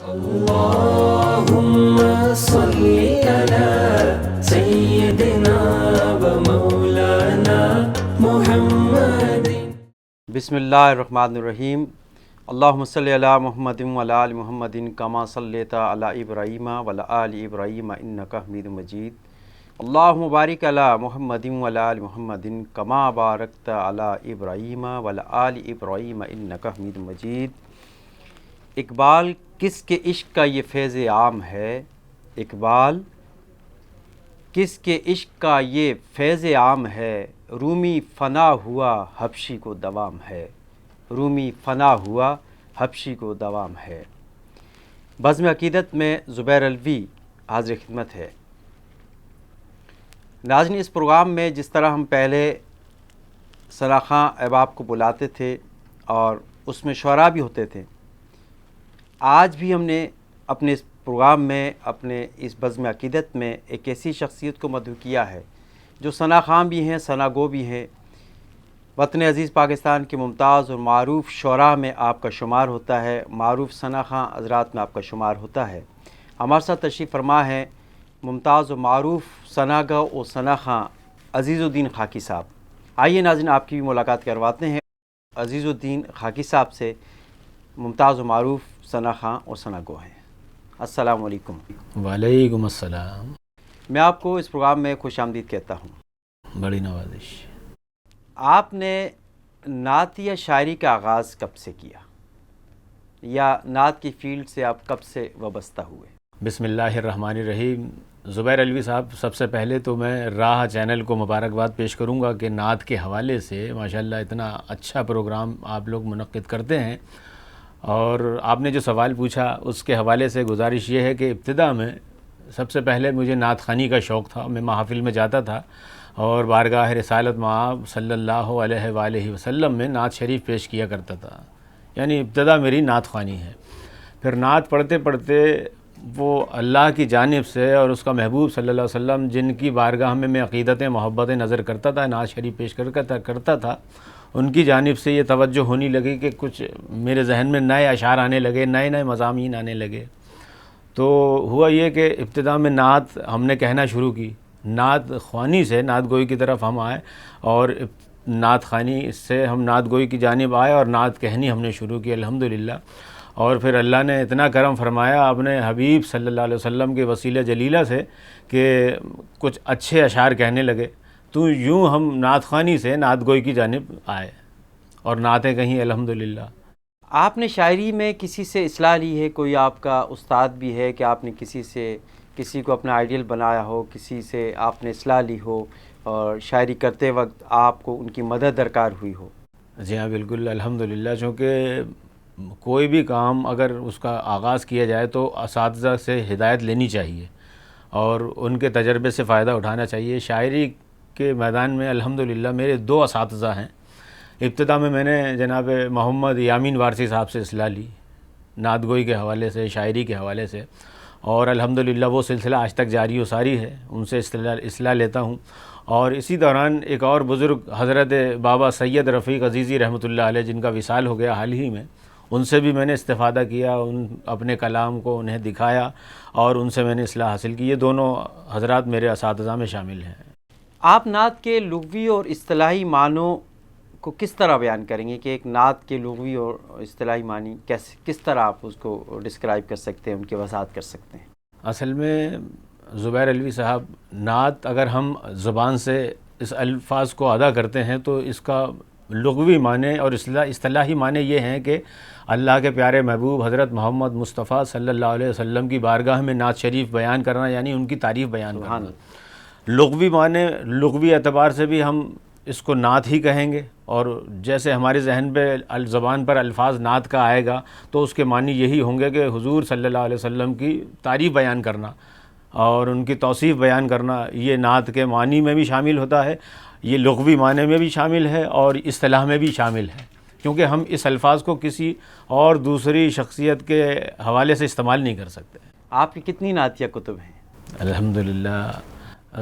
اللهم صل على سيدنا ومولانا محمد۔ بسم اللہ الرحمن الرحیم۔ اللہم صلی علی محمد وعلی آل محمد کما صلیت علی ابراہیم وعلی آل ابراہیم انک حمید مجید۔ اللہم بارک علی محمد وعلی آل محمد کما بارکت علی ابراہیم وعلی آل ابراہیم انک حمید مجید۔ اقبال کس کے عشق کا یہ فیض عام ہے، اقبال کس کے عشق کا یہ فیض عام ہے، رومی فنا ہوا حبشی کو دوام ہے، رومی فنا ہوا حبشی کو دوام ہے۔ بزم عقیدت میں زبیر علوی حاضر خدمت ہے۔ ناظرین، اس پروگرام میں جس طرح ہم پہلے ثنا خاں احباب کو بلاتے تھے اور اس میں شعراء بھی ہوتے تھے، آج بھی ہم نے اپنے اس پروگرام میں، اپنے اس بزم عقیدت میں ایک ایسی شخصیت کو مدعو کیا ہے جو ثنا خاں بھی ہیں، ثنا گو بھی ہیں، وطن عزیز پاکستان کے ممتاز اور معروف شعراء میں آپ کا شمار ہوتا ہے، معروف ثنا خاں حضرات میں آپ کا شمار ہوتا ہے۔ ہمارے ساتھ تشریف فرما ہے ممتاز و معروف ثنا گو و ثنا خاں عزیز الدین خاکی صاحب۔ آئیے ناظرین، آپ کی بھی ملاقات کرواتے ہیں عزیز الدین خاکی صاحب سے، ممتاز و معروف ثنا خاں اور ثنا گو ہیں۔ السلام علیکم۔ وعلیکم السلام۔ میں آپ کو اس پروگرام میں خوش آمدید کہتا ہوں۔ بڑی نوازش۔ آپ نے نعت یا شاعری کا آغاز کب سے کیا، یا نعت کی فیلڈ سے آپ کب سے وابستہ ہوئے؟ بسم اللہ الرحمن الرحیم۔ زبیر علوی صاحب، سب سے پہلے تو میں راہ چینل کو مبارکباد پیش کروں گا کہ نعت کے حوالے سے ماشاءاللہ اتنا اچھا پروگرام آپ لوگ منعقد کرتے ہیں، اور آپ نے جو سوال پوچھا اس کے حوالے سے گزارش یہ ہے کہ ابتدا میں سب سے پہلے مجھے نعت خوانی کا شوق تھا۔ میں محافل میں جاتا تھا اور بارگاہ رسالت مآب صلی اللہ علیہ وآلہ وسلم میں نعت شریف پیش کیا کرتا تھا، یعنی ابتدا میری نعت خوانی ہے۔ پھر نعت پڑھتے پڑھتے وہ اللہ کی جانب سے اور اس کا محبوب صلی اللہ علیہ وسلم جن کی بارگاہ میں عقیدتیں محبتیں نظر کرتا تھا، نعت شریف پیش کرتا تھا، ان کی جانب سے یہ توجہ ہونی لگی کہ کچھ میرے ذہن میں نئے اشعار آنے لگے، نئے نئے مضامین آنے لگے۔ تو ہوا یہ کہ ابتدا میں نعت ہم نے کہنا شروع کی، نعت خوانی سے نعت گوئی کی طرف ہم آئے، اور نعت خوانی سے ہم نعت گوئی کی جانب آئے اور نعت کہنی ہم نے شروع کی الحمدللہ۔ اور پھر اللہ نے اتنا کرم فرمایا اپنے حبیب صلی اللہ علیہ وسلم کے وسیلہ جلیلہ سے کہ کچھ اچھے اشعار کہنے لگے، تو یوں ہم نعت خوانی سے نعت گوئی کی جانب آئے اور نعتیں کہیں الحمدللہ۔ آپ نے شاعری میں کسی سے اصلاح لی ہے؟ کوئی آپ کا استاد بھی ہے کہ آپ نے کسی کو اپنا آئیڈیل بنایا ہو، کسی سے آپ نے اصلاح لی ہو اور شاعری کرتے وقت آپ کو ان کی مدد درکار ہوئی ہو؟ جی ہاں، بالکل الحمدللہ۔ چونکہ کوئی بھی کام اگر اس کا آغاز کیا جائے تو اساتذہ سے ہدایت لینی چاہیے اور ان کے تجربے سے فائدہ اٹھانا چاہیے۔ شاعری کے میدان میں الحمدللہ میرے 2 اساتذہ ہیں۔ ابتدا میں نے جناب محمد یامین وارثی صاحب سے اصلاح لی نعت گوئی کے حوالے سے، شاعری کے حوالے سے، اور الحمدللہ وہ سلسلہ آج تک جاری و ساری ہے، ان سے اصلاح لیتا ہوں۔ اور اسی دوران ایک اور بزرگ حضرت بابا سید رفیق عزیزی رحمۃ اللہ علیہ، جن کا وصال ہو گیا حال ہی میں، ان سے بھی میں نے استفادہ کیا، اپنے کلام کو انہیں دکھایا اور ان سے میں نے اصلاح حاصل کی۔ یہ دونوں حضرات میرے اساتذہ میں شامل ہیں۔ آپ نعت کے لغوی اور اصطلاحی معنوں کو کس طرح بیان کریں گے کہ ایک نعت کے لغوی اور اصطلاحی معنی کس طرح آپ اس کو ڈسکرائب کر سکتے ہیں، ان کی وضاحت کر سکتے ہیں؟ اصل میں زبیر علوی صاحب، نعت اگر ہم زبان سے اس الفاظ کو ادا کرتے ہیں تو اس کا لغوی معنی اور اصطلاحی معنی یہ ہیں کہ اللہ کے پیارے محبوب حضرت محمد مصطفیٰ صلی اللہ علیہ وسلم کی بارگاہ میں نعت شریف بیان کرنا، یعنی ان کی تعریف بیان کرنا۔ لغوی معنی، لغوی اعتبار سے بھی ہم اس کو نعت ہی کہیں گے، اور جیسے ہمارے ذہن پہ زبان پر الفاظ نعت کا آئے گا تو اس کے معنی یہی ہوں گے کہ حضور صلی اللہ علیہ وسلم کی تعریف بیان کرنا اور ان کی توصیف بیان کرنا، یہ نعت کے معنی میں بھی شامل ہوتا ہے، یہ لغوی معنی میں بھی شامل ہے اور اصطلاح میں بھی شامل ہے، کیونکہ ہم اس الفاظ کو کسی اور دوسری شخصیت کے حوالے سے استعمال نہیں کر سکتے۔ آپ کی کتنی نعتیہ کتب ہیں؟ الحمدللہ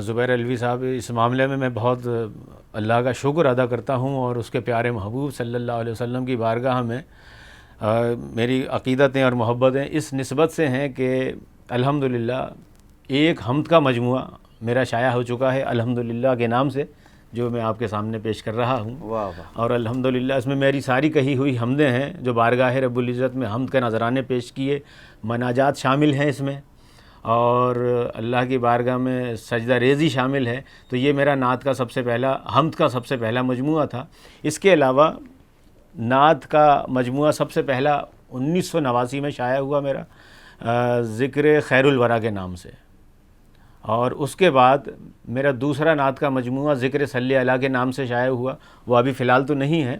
زبیر علوی صاحب، اس معاملے میں بہت اللہ کا شکر ادا کرتا ہوں اور اس کے پیارے محبوب صلی اللہ علیہ وسلم کی بارگاہ میں میری عقیدتیں اور محبتیں اس نسبت سے ہیں کہ الحمدللہ ایک حمد کا مجموعہ میرا شائع ہو چکا ہے الحمدللہ کے نام سے، جو میں آپ کے سامنے پیش کر رہا ہوں۔ واہ واہ، اور الحمدللہ اس میں میری ساری کہی ہوئی حمدیں ہیں جو بارگاہ رب العزت میں حمد کے نذرانے پیش کیے، مناجات شامل ہیں اس میں، اور اللہ کی بارگاہ میں سجدہ ریزی شامل ہے۔ تو یہ میرا نعت کا سب سے پہلا، حمد کا سب سے پہلا مجموعہ تھا۔ اس کے علاوہ نعت کا مجموعہ سب سے پہلا 1989 میں شائع ہوا میرا، ذکر خیر الورا کے نام سے، اور اس کے بعد میرا دوسرا نعت کا مجموعہ ذکر صلی اللہ کے نام سے شائع ہوا، وہ ابھی فی الحال تو نہیں ہے،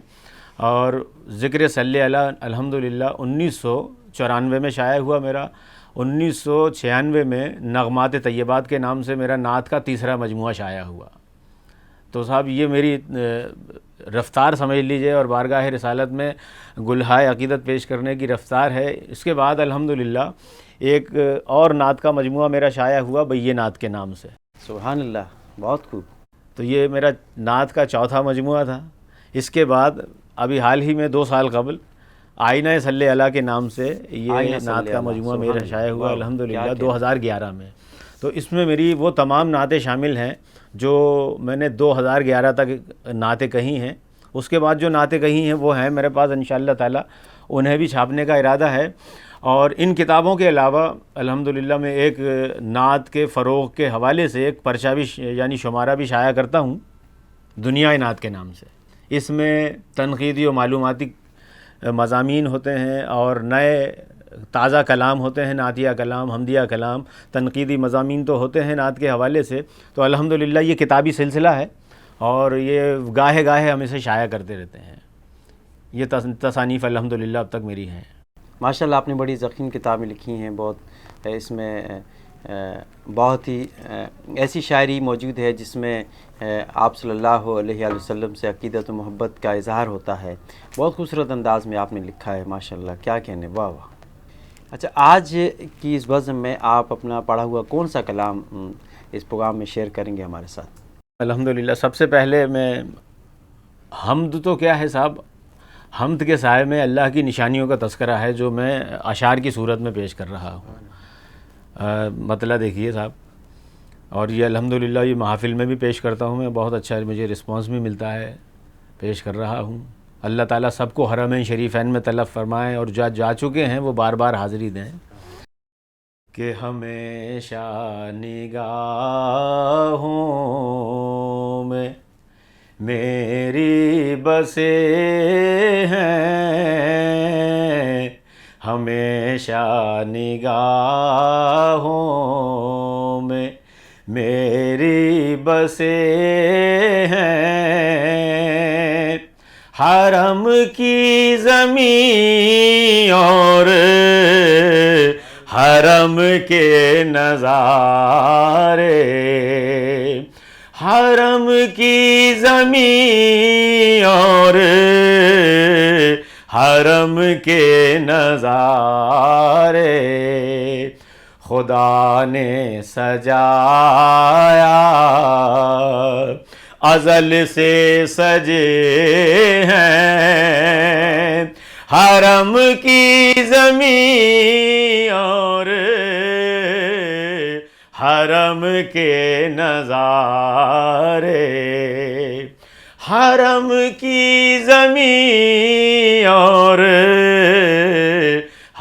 اور ذکر صلی اللہ الحمدللہ 1994 میں شائع ہوا میرا۔ 1996 میں نغمات طیبات کے نام سے میرا نعت کا تیسرا مجموعہ شائع ہوا۔ تو صاحب یہ میری رفتار سمجھ لیجئے، اور بارگاہ رسالت میں گلہائے عقیدت پیش کرنے کی رفتار ہے۔ اس کے بعد الحمدللہ ایک اور نعت کا مجموعہ میرا شائع ہوا بینات کے نام سے۔ سبحان اللہ، بہت خوب۔ تو یہ میرا نعت کا چوتھا مجموعہ تھا۔ اس کے بعد ابھی حال ہی میں 2 سال قبل آئینہ صلی اللہ کے نام سے یہ آئینہ نعت صلی کا اللہ، مجموعہ سبحان میرا اللہ، شائع ہوا واہ، الحمدللہ کیا 2011 میں۔ تو اس میں میری وہ تمام نعتیں شامل ہیں جو میں نے 2011 تک نعتیں کہی ہیں۔ اس کے بعد جو نعتیں کہی ہیں وہ ہیں میرے پاس انشاءاللہ تعالی، انہیں بھی چھاپنے کا ارادہ ہے۔ اور ان کتابوں کے علاوہ الحمدللہ میں ایک نعت کے فروغ کے حوالے سے ایک پرچہ بھی یعنی شمارہ بھی شائع کرتا ہوں دنیا نعت کے نام سے۔ اس میں تنقیدی و معلوماتی مضامین ہوتے ہیں، اور نئے تازہ کلام ہوتے ہیں، نعتیہ کلام، حمدیہ کلام، تنقیدی مضامین تو ہوتے ہیں نعت کے حوالے سے۔ تو الحمدللہ یہ کتابی سلسلہ ہے، اور یہ گاہے گاہے ہم اسے شائع کرتے رہتے ہیں۔ یہ تصانیف الحمدللہ اب تک میری ہیں۔ ماشاءاللہ آپ نے بڑی ذخیم کتابیں لکھی ہیں، بہت اس میں بہت ہی ایسی شاعری موجود ہے جس میں آپ صلی اللہ علیہ وسلم سے عقیدت و محبت کا اظہار ہوتا ہے۔ بہت خوبصورت انداز میں آپ نے لکھا ہے، ماشاءاللہ، کیا کہنے، واہ واہ۔ اچھا، آج کی اس بزم میں آپ اپنا پڑھا ہوا کون سا کلام اس پروگرام میں شیئر کریں گے ہمارے ساتھ؟ الحمدللہ سب سے پہلے میں حمد تو کیا ہے صاحب، حمد کے سائے میں اللہ کی نشانیوں کا تذکرہ ہے جو میں اشعار کی صورت میں پیش کر رہا ہوں۔ مطلع دیکھیے صاحب، اور یہ الحمدللہ یہ محافل میں بھی پیش کرتا ہوں میں، بہت اچھا مجھے رسپانس بھی ملتا ہے، پیش کر رہا ہوں۔ اللہ تعالیٰ سب کو حرمین شریفین میں طلب فرمائیں، اور جا چکے ہیں وہ بار بار حاضری دیں، کہ ہمیشہ نگاہوں میں میری بسے ہیں، ہمیشہ نگاہوں میں میری بسے ہیں، حرم کی زمین اور حرم کے نظارے، حرم کی زمین اور حرم کے نظارے، خدا نے سجایا ازل سے سجے ہیں، حرم کی زمین اور حرم کے نظارے، حرم کی زمین اور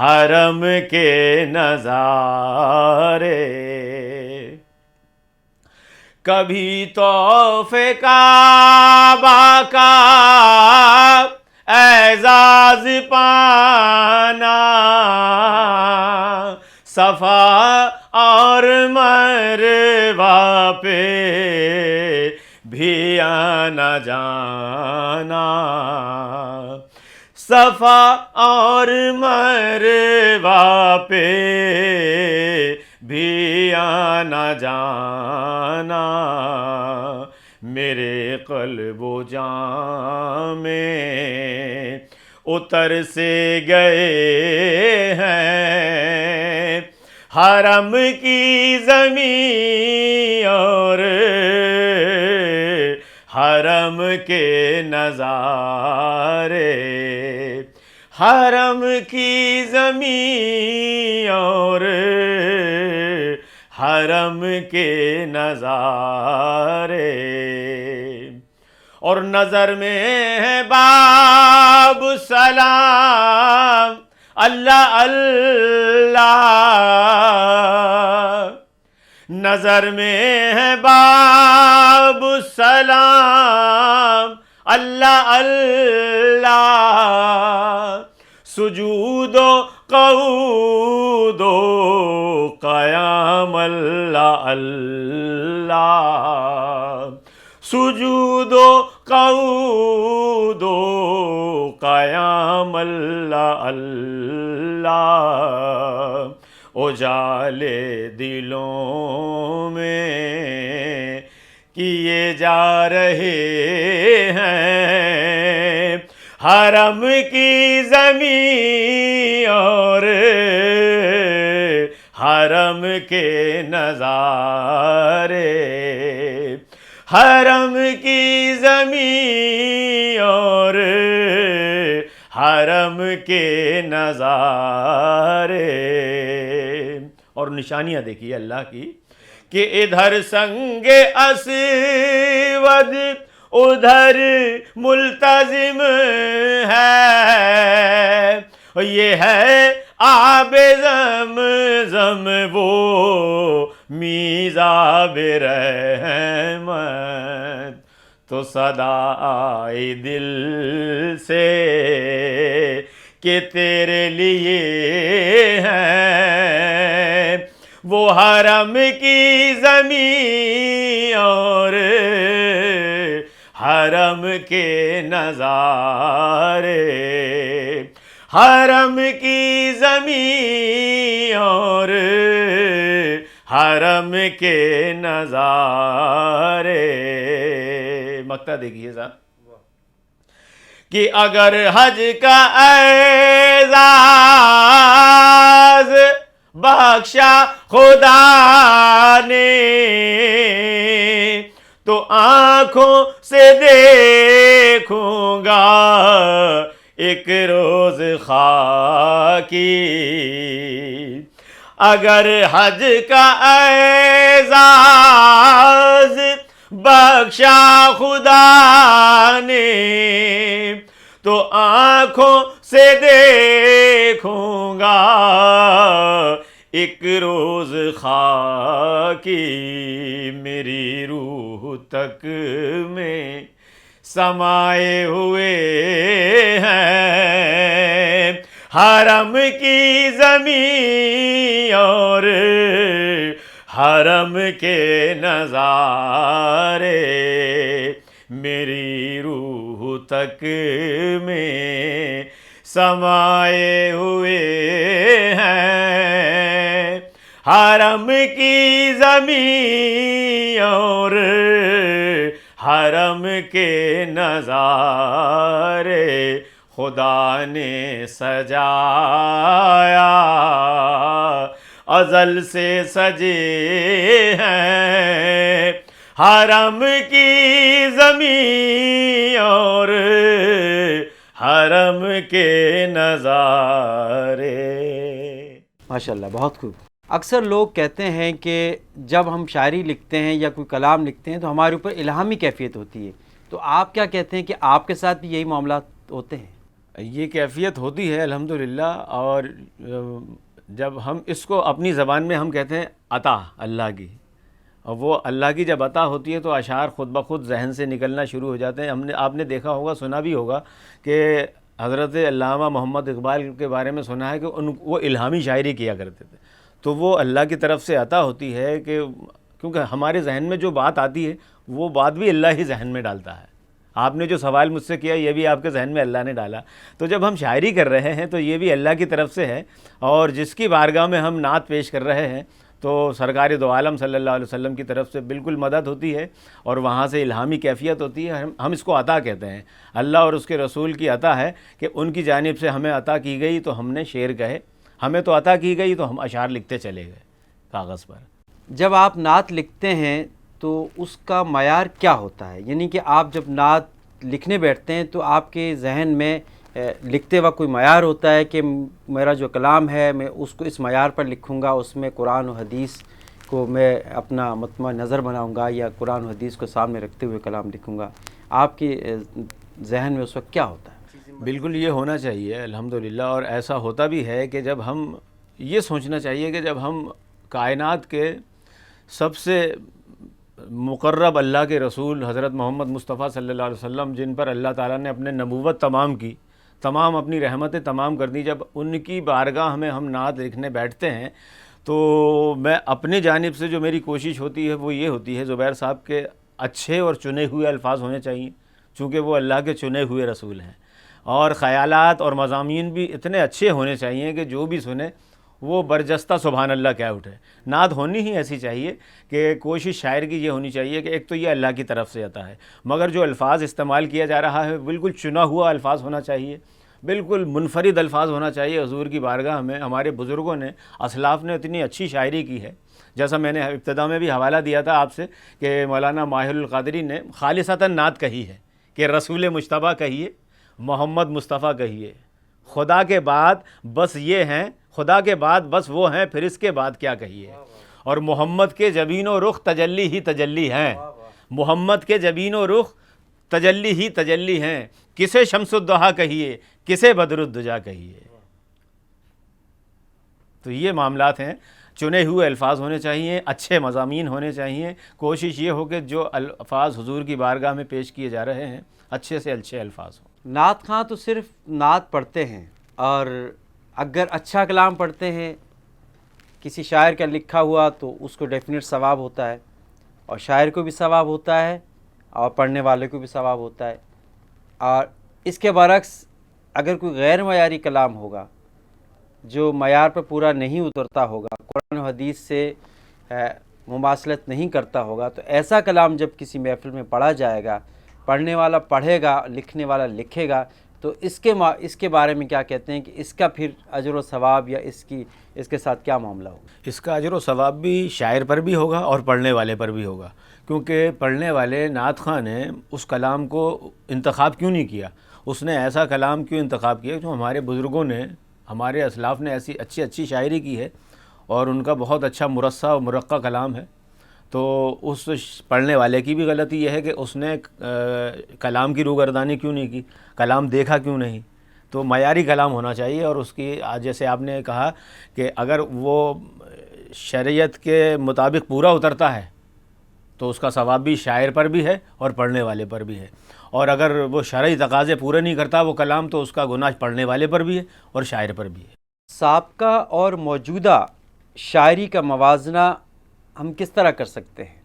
حرم کے نظارے، کبھی طوف کعبہ کا اعزاز پانا، صفا اور مروہ پہ بھی آنا جانا، صفا اور مروہ پہ بھی آنا جانا، میرے قلب و جان میں اتر سے گئے ہیں، حرم کی زمین اور حرم کے نظارے، حرم کی زمین اور حرم کے نظارے، اور نظر میں ہے باب سلام اللہ اللہ، نظر میں ہے باب سلام اللہ اللہ، سجود و قعود و قیام اللہ اللہ، سجود و قعود و قیام اللہ اللہ، اجالے دلوں میں کیے جا رہے ہیں، حرم کی زمین اور حرم کے نظارے، حرم کی زمین اور حرم کے نظارے۔ اور نشانیاں دیکھیے اللہ کی کہ ادھر سنگ اسود ادھر ملتزم ہے، یہ ہے آب زمزم وہ میزاب رحمت، تو صدا آئی دل سے کہ تیرے لیے ہے، وہ حرم کی زمین اور حرم کے نظارے، حرم کی زمین اور حرم کے نظارے۔ مقطع دیکھیے صاحب کہ اگر حج کا اعزاز بخشا خدا نے تو آنکھوں سے دیکھوں گا ایک روز خاکی، اگر حج کا اعزاز بخشا خدا نے تو آنکھوں سے دیکھوں گا ایک روز خاکی، میری روح تک میں سمائے ہوئے ہیں حرم کی زمین اور حرم کے نظارے، میری روح تک میں سمائے ہوئے ہیں حرم کی زمین اور حرم کے نظارے، خدا نے سجایا ازل سے سجے ہیں حرم کی زمین اور حرم کے نظارے۔ ماشاءاللہ، بہت خوب۔ اکثر لوگ کہتے ہیں کہ جب ہم شاعری لکھتے ہیں یا کوئی کلام لکھتے ہیں تو ہمارے اوپر الہامی کیفیت ہوتی ہے، تو آپ کیا کہتے ہیں کہ آپ کے ساتھ بھی یہی معاملات ہوتے ہیں؟ یہ کیفیت ہوتی ہے الحمدللہ، اور جب ہم اس کو اپنی زبان میں ہم کہتے ہیں عطا اللہ کی، اور وہ اللہ کی جب عطا ہوتی ہے تو اشعار خود بخود ذہن سے نکلنا شروع ہو جاتے ہیں۔ آپ نے دیکھا ہوگا، سنا بھی ہوگا کہ حضرت علامہ محمد اقبال کے بارے میں سنا ہے کہ وہ الہامی شاعری کیا کرتے تھے، تو وہ اللہ کی طرف سے عطا ہوتی ہے، کہ کیونکہ ہمارے ذہن میں جو بات آتی ہے وہ بات بھی اللہ ہی ذہن میں ڈالتا ہے۔ آپ نے جو سوال مجھ سے کیا یہ بھی آپ کے ذہن میں اللہ نے ڈالا، تو جب ہم شاعری کر رہے ہیں تو یہ بھی اللہ کی طرف سے ہے، اور جس کی بارگاہ میں ہم نعت پیش کر رہے ہیں تو سرکار دو عالم صلی اللہ علیہ وسلم کی طرف سے بالکل مدد ہوتی ہے، اور وہاں سے الہامی کیفیت ہوتی ہے۔ ہم اس کو عطا کہتے ہیں، اللہ اور اس کے رسول کی عطا ہے کہ ان کی جانب سے ہمیں عطا کی گئی تو ہم نے شعر کہے، ہمیں تو عطا کی گئی تو ہم اشعار لکھتے چلے گئے کاغذ پر۔ جب آپ نعت لکھتے ہیں تو اس کا معیار کیا ہوتا ہے؟ یعنی کہ آپ جب نعت لکھنے بیٹھتے ہیں تو آپ کے ذہن میں لکھتے وقت کوئی معیار ہوتا ہے کہ میرا جو کلام ہے میں اس کو اس معیار پر لکھوں گا، اس میں قرآن و حدیث کو میں اپنا مطمع نظر بناؤں گا یا قرآن و حدیث کو سامنے رکھتے ہوئے کلام لکھوں گا؟ آپ کے ذہن میں اس وقت کیا ہوتا ہے؟ بالکل یہ ہونا چاہیے الحمدللہ، اور ایسا ہوتا بھی ہے کہ جب ہم یہ سوچنا چاہیے کہ جب ہم کائنات کے سب سے مقرب اللہ کے رسول حضرت محمد مصطفیٰ صلی اللہ علیہ وسلم، جن پر اللہ تعالیٰ نے اپنے نبوت تمام کی، تمام اپنی رحمتیں تمام کر دی، جب ان کی بارگاہ میں ہم نعت لکھنے بیٹھتے ہیں تو میں اپنی جانب سے جو میری کوشش ہوتی ہے وہ یہ ہوتی ہے زبیر صاحب کے اچھے اور چنے ہوئے الفاظ ہونے چاہیے، چونکہ وہ اللہ کے چنے ہوئے رسول ہیں، اور خیالات اور مضامین بھی اتنے اچھے ہونے چاہیے کہ جو بھی سنے وہ برجستہ سبحان اللہ کیا اٹھے۔ نعت ہونی ہی ایسی چاہیے کہ کوشش شاعر کی یہ ہونی چاہیے کہ ایک تو یہ اللہ کی طرف سے عطا ہے، مگر جو الفاظ استعمال کیا جا رہا ہے بالکل چنا ہوا الفاظ ہونا چاہیے، بالکل منفرد الفاظ ہونا چاہیے۔ حضور کی بارگاہ میں ہمارے بزرگوں نے، اسلاف نے اتنی اچھی شاعری کی ہے، جیسا میں نے ابتدا میں بھی حوالہ دیا تھا آپ سے کہ مولانا ماہر القادری نے خالصتاً نعت کہی ہے کہ رسول مجتبیٰ کہیے، محمد مصطفیٰ کہیے، خدا کے بعد بس یہ ہیں، خدا کے بعد بس وہ ہیں، پھر اس کے بعد کیا کہیے، اور محمد کے جبین و رخ تجلی ہی تجلی ہیں، محمد کے جبین و رخ تجلی ہی تجلی ہیں، کسے شمس الضحیٰ کہیے، کسے بدر الدجا کہیے۔ تو یہ معاملات ہیں، چنے ہوئے الفاظ ہونے چاہیے، اچھے مضامین ہونے چاہیے، کوشش یہ ہو کہ جو الفاظ حضور کی بارگاہ میں پیش کیے جا رہے ہیں اچھے سے اچھے الفاظ ہوں۔ نعت خواں تو صرف نعت پڑھتے ہیں، اور اگر اچھا کلام پڑھتے ہیں کسی شاعر کا لکھا ہوا تو اس کو ڈیفینیٹ ثواب ہوتا ہے، اور شاعر کو بھی ثواب ہوتا ہے اور پڑھنے والے کو بھی ثواب ہوتا ہے۔ اور اس کے برعکس اگر کوئی غیر معیاری کلام ہوگا جو معیار پر پورا نہیں اترتا ہوگا، قرآن و حدیث سے مماثلت نہیں کرتا ہوگا، تو ایسا کلام جب کسی محفل میں پڑھا جائے گا، پڑھنے والا پڑھے گا، لکھنے والا لکھے گا، تو اس کے بارے میں کیا کہتے ہیں کہ اس کا پھر اجر و ثواب یا اس کے ساتھ کیا معاملہ ہوگا؟ اس کا اجر و ثواب بھی شاعر پر بھی ہوگا اور پڑھنے والے پر بھی ہوگا، کیونکہ پڑھنے والے نعت خواں نے اس کلام کو انتخاب کیوں نہیں کیا، اس نے ایسا کلام کیوں انتخاب کیا جو ہمارے بزرگوں نے، ہمارے اسلاف نے ایسی اچھی شاعری کی ہے اور ان کا بہت اچھا مرصع و مرقع کلام ہے۔ تو اس پڑھنے والے کی بھی غلطی یہ ہے کہ اس نے کلام کی روگردانی کیوں نہیں کی، کلام دیکھا کیوں نہیں۔ تو معیاری کلام ہونا چاہیے، اور اس کی جیسے آپ نے کہا کہ اگر وہ شریعت کے مطابق پورا اترتا ہے تو اس کا ثواب بھی شاعر پر بھی ہے اور پڑھنے والے پر بھی ہے، اور اگر وہ شرعی تقاضے پورے نہیں کرتا وہ کلام تو اس کا گناہ پڑھنے والے پر بھی ہے اور شاعر پر بھی ہے۔ سابقہ اور موجودہ شاعری کا موازنہ ہم کس طرح کر سکتے ہیں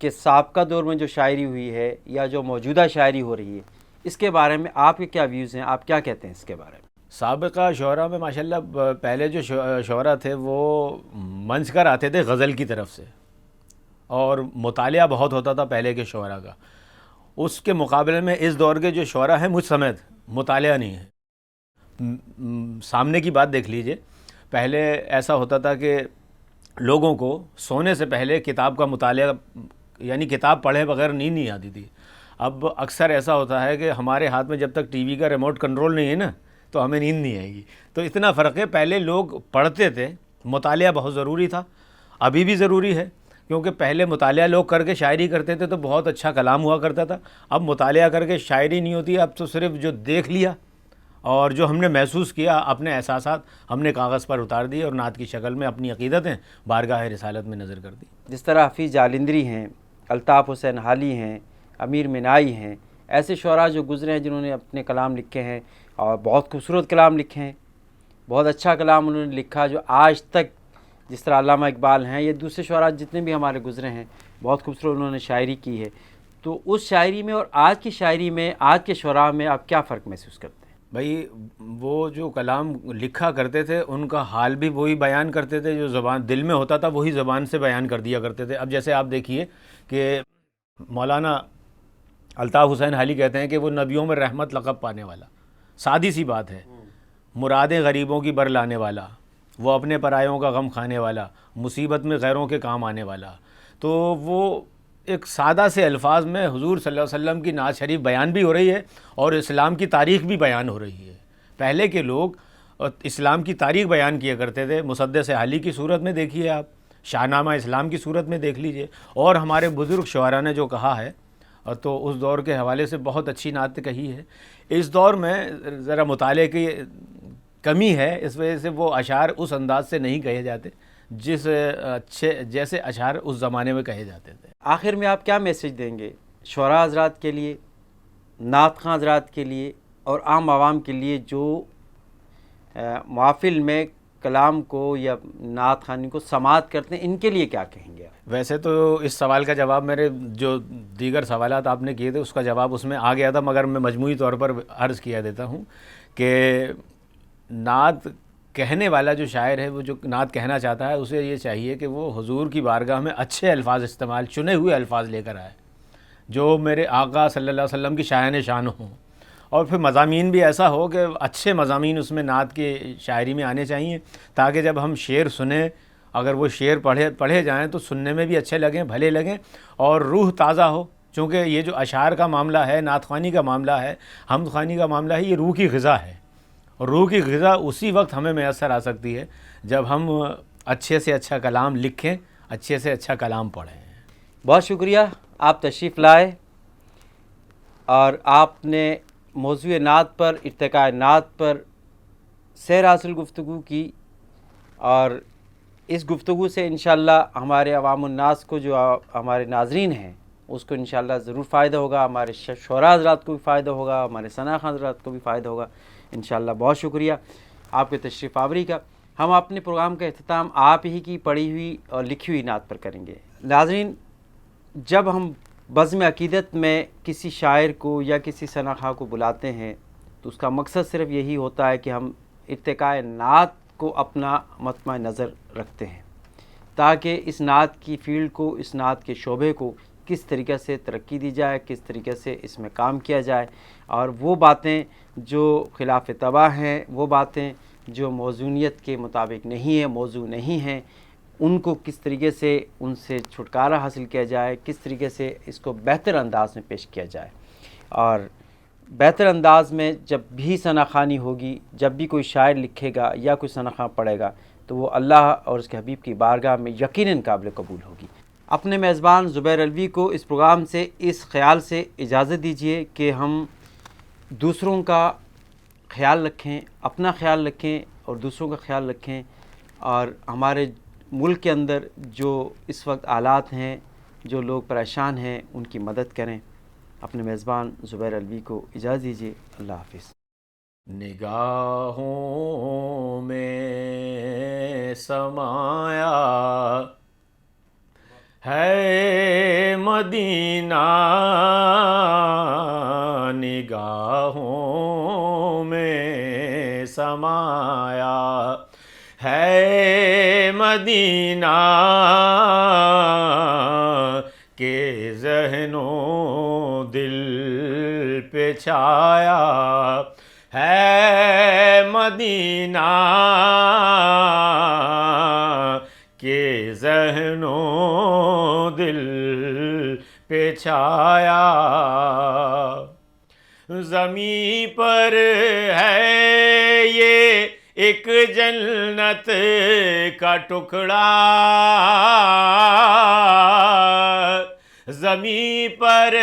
کہ سابقہ دور میں جو شاعری ہوئی ہے یا جو موجودہ شاعری ہو رہی ہے، اس کے بارے میں آپ کے کیا ویوز ہیں، آپ کیا کہتے ہیں اس کے بارے میں؟ سابقہ شعراء میں ماشاءاللہ پہلے جو شعراء تھے وہ منچ کر آتے تھے غزل کی طرف سے، اور مطالعہ بہت ہوتا تھا پہلے کے شعراء کا۔ اس کے مقابلے میں اس دور کے جو شعراء ہیں مجھ سمیت مطالعہ نہیں ہے۔ سامنے کی بات دیکھ لیجئے، پہلے ایسا ہوتا تھا کہ لوگوں کو سونے سے پہلے کتاب کا مطالعہ، یعنی کتاب پڑھے بغیر نیند نہیں آتی تھی۔ اب اکثر ایسا ہوتا ہے کہ ہمارے ہاتھ میں جب تک ٹی وی کا ریموٹ کنٹرول نہیں ہے نا تو ہمیں نیند نہیں آئے گی۔ تو اتنا فرق ہے، پہلے لوگ پڑھتے تھے، مطالعہ بہت ضروری تھا، ابھی بھی ضروری ہے، کیونکہ پہلے مطالعہ لوگ کر کے شاعری کرتے تھے تو بہت اچھا کلام ہوا کرتا تھا۔ اب مطالعہ کر کے شاعری نہیں ہوتی، اب تو صرف جو دیکھ لیا اور جو ہم نے محسوس کیا، اپنے احساسات ہم نے کاغذ پر اتار دیے اور نعت کی شکل میں اپنی عقیدتیں بارگاہ رسالت میں نظر کر دی۔ جس طرح حفیظ جالندری ہیں، الطاف حسین حالی ہیں، امیر منائی ہیں، ایسے شعراء جو گزرے ہیں جنہوں نے اپنے کلام لکھے ہیں اور بہت خوبصورت کلام لکھے ہیں، بہت اچھا کلام انہوں نے لکھا، جو آج تک جس طرح علامہ اقبال ہیں یا دوسرے شعراء جتنے بھی ہمارے گزرے ہیں، بہت خوبصورت انہوں نے شاعری کی ہے۔ تو اس شاعری میں اور آج کی شاعری میں، آج کے شعراء میں آپ کیا فرق محسوس کرتے ہیں؟ بھائی وہ جو کلام لکھا کرتے تھے ان کا حال بھی وہی بیان کرتے تھے، جو زبان دل میں ہوتا تھا وہی زبان سے بیان کر دیا کرتے تھے۔ اب جیسے آپ دیکھیے کہ مولانا الطاف حسین حالی کہتے ہیں کہ وہ نبیوں میں رحمت لقب پانے والا، سادی سی بات ہے، مرادیں غریبوں کی بر لانے والا، وہ اپنے پرایوں کا غم کھانے والا، مصیبت میں غیروں کے کام آنے والا۔ تو وہ ایک سادہ سے الفاظ میں حضور صلی اللہ علیہ وسلم کی نعت شریف بیان بھی ہو رہی ہے اور اسلام کی تاریخ بھی بیان ہو رہی ہے۔ پہلے کے لوگ اسلام کی تاریخ بیان کیا کرتے تھے، مسدس علی کی صورت میں دیکھیے آپ، شاہ نامہ اسلام کی صورت میں دیکھ لیجئے، اور ہمارے بزرگ شعراء نے جو کہا ہے تو اس دور کے حوالے سے بہت اچھی نعت کہی ہے۔ اس دور میں ذرا مطالعے کی کمی ہے، اس وجہ سے وہ اشعار اس انداز سے نہیں کہے جاتے جیسے اشعار اس زمانے میں کہے جاتے تھے۔ آخر میں آپ کیا میسج دیں گے شعراء حضرات کے لیے، نعت خواں حضرات کے لیے اور عام عوام کے لیے جو محافل میں کلام کو یا نعت خوانی کو سماعت کرتے ہیں، ان کے لیے کیا کہیں گے آپ؟ ویسے تو اس سوال کا جواب میرے جو دیگر سوالات آپ نے کیے تھے اس کا جواب اس میں آ گیا تھا، مگر میں مجموعی طور پر عرض کیا دیتا ہوں کہ نعت کہنے والا جو شاعر ہے، وہ جو نعت کہنا چاہتا ہے، اسے یہ چاہیے کہ وہ حضور کی بارگاہ میں اچھے الفاظ استعمال، چنے ہوئے الفاظ لے کر آئے جو میرے آقا صلی اللہ علیہ وسلم کی شایان شان ہوں، اور پھر مضامین بھی ایسا ہو کہ اچھے مضامین اس میں نعت کی شاعری میں آنے چاہیے، تاکہ جب ہم شعر سنیں، اگر وہ شعر پڑھے جائیں تو سننے میں بھی اچھے لگیں، بھلے لگیں، اور روح تازہ ہو، چونکہ یہ جو اشعار کا معاملہ ہے، نعت خوانی کا معاملہ ہے، حمد خوانی کا معاملہ ہے، یہ روح کی غذا ہے، اور روح کی غذا اسی وقت ہمیں میسر آ سکتی ہے جب ہم اچھے سے اچھا کلام لکھیں، اچھے سے اچھا کلام پڑھیں۔ بہت شکریہ، آپ تشریف لائے اور آپ نے موضوع نعت پر، ارتقاء نعت پر سیر حاصل گفتگو کی، اور اس گفتگو سے انشاءاللہ ہمارے عوام الناس کو، جو ہمارے ناظرین ہیں، اس کو انشاءاللہ ضرور فائدہ ہوگا، ہمارے شعراء حضرات کو بھی فائدہ ہوگا، ہمارے ثنا خواں حضرات کو بھی فائدہ ہوگا انشاءاللہ۔ بہت شکریہ آپ کے تشریف آوری کا۔ ہم اپنے پروگرام کا اختتام آپ ہی کی پڑھی ہوئی اور لکھی ہوئی نعت پر کریں گے۔ ناظرین، جب ہم بزم عقیدت میں کسی شاعر کو یا کسی ثنا خواں کو بلاتے ہیں تو اس کا مقصد صرف یہی ہوتا ہے کہ ہم ارتقاء نعت کو اپنا مطمع نظر رکھتے ہیں، تاکہ اس نعت کی فیلڈ کو، اس نعت کے شعبے کو کس طریقے سے ترقی دی جائے، کس طریقے سے اس میں کام کیا جائے، اور وہ باتیں جو خلاف طبع ہیں، وہ باتیں جو موزونیت کے مطابق نہیں ہیں، موضوع نہیں ہیں، ان کو کس طریقے سے ان سے چھٹکارا حاصل کیا جائے، کس طریقے سے اس کو بہتر انداز میں پیش کیا جائے۔ اور بہتر انداز میں جب بھی ثنا خوانی ہوگی، جب بھی کوئی شاعر لکھے گا یا کوئی ثنا خواں پڑھے گا، تو وہ اللہ اور اس کے حبیب کی بارگاہ میں یقیناً قابل قبول ہوگی۔ اپنے میزبان زبیر علوی کو اس پروگرام سے اس خیال سے اجازت دیجیے کہ ہم دوسروں کا خیال رکھیں، اپنا خیال رکھیں اور دوسروں کا خیال رکھیں، اور ہمارے ملک کے اندر جو اس وقت حالات ہیں، جو لوگ پریشان ہیں، ان کی مدد کریں۔ اپنے میزبان زبیر علوی کو اجازت دیجیے۔ اللہ حافظ۔ نگاہوں میں سمایا ہے مدینہ، نگاہوں میں سمایا ہے مدینہ، کہ ذہن و دل پہ چھایا ہے مدینہ، کہ ذہن و دل پہ چھایا، زمین پر ہے یہ ایک جنت کا ٹکڑا، زمین پر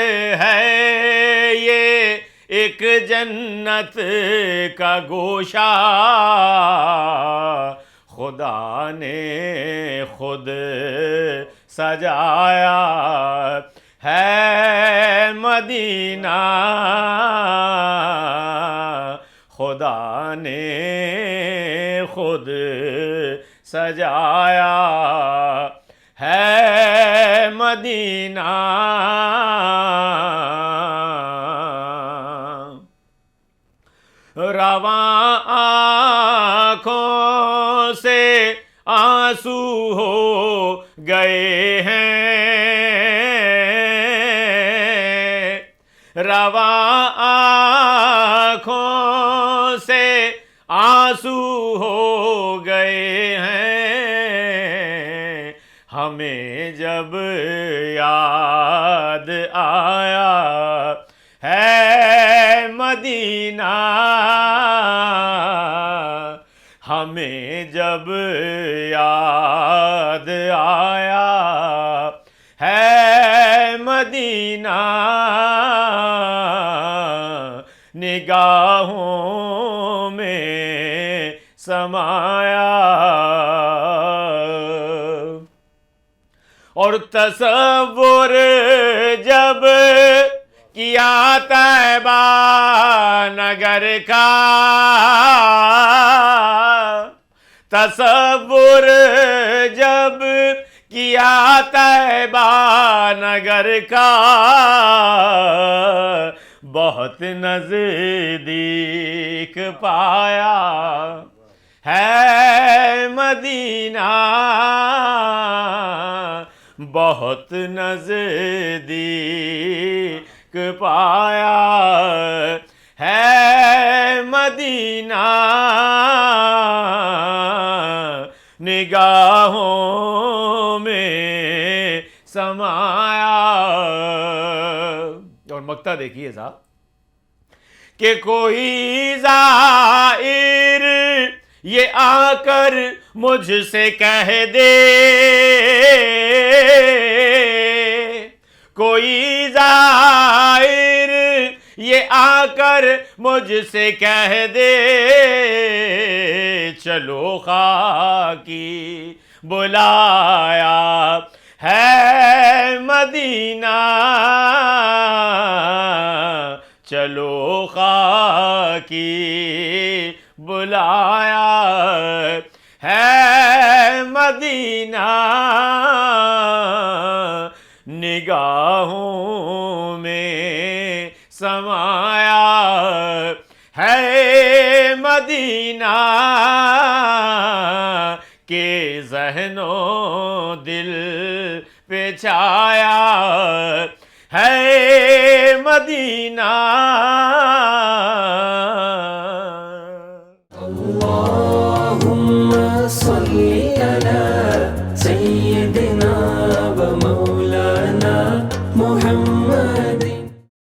ہے یہ ایک جنت کا گوشہ، خدا نے خود سجایا ہے مدینہ، خدا نے خود سجایا ہے مدینہ، رواں آنکھوں سے آنسو ہو گئے ہیں، رواں آنکھوں سے آنسو ہو گئے ہیں، ہمیں جب یاد آیا ہے مدینہ، ہمیں جب یاد آیا ہے مدینہ، نگاہوں میں سمایا، اور تصور جب کیا طیبہ نگر کا، تصور جب کیا طیبہ نگر کا، بہت نزدیک پایا ہے مدینہ، بہت نزدیک پایا ہے مدینہ، نگاہوں میں سمایا۔ اور مقطع دیکھیے صاحب کہ کوئی زائر یہ آ کر مجھ سے کہہ دے، کوئی زائر یہ آ کر مجھ سے کہہ دے، چلو خاکی بلایا ہے مدینہ، چلو خاکی بلایا ہے مدینہ، نگاہوں میں سمایا ہے مدینہ، کہ ذہن و دل پہ چھایا ہے مدینہ،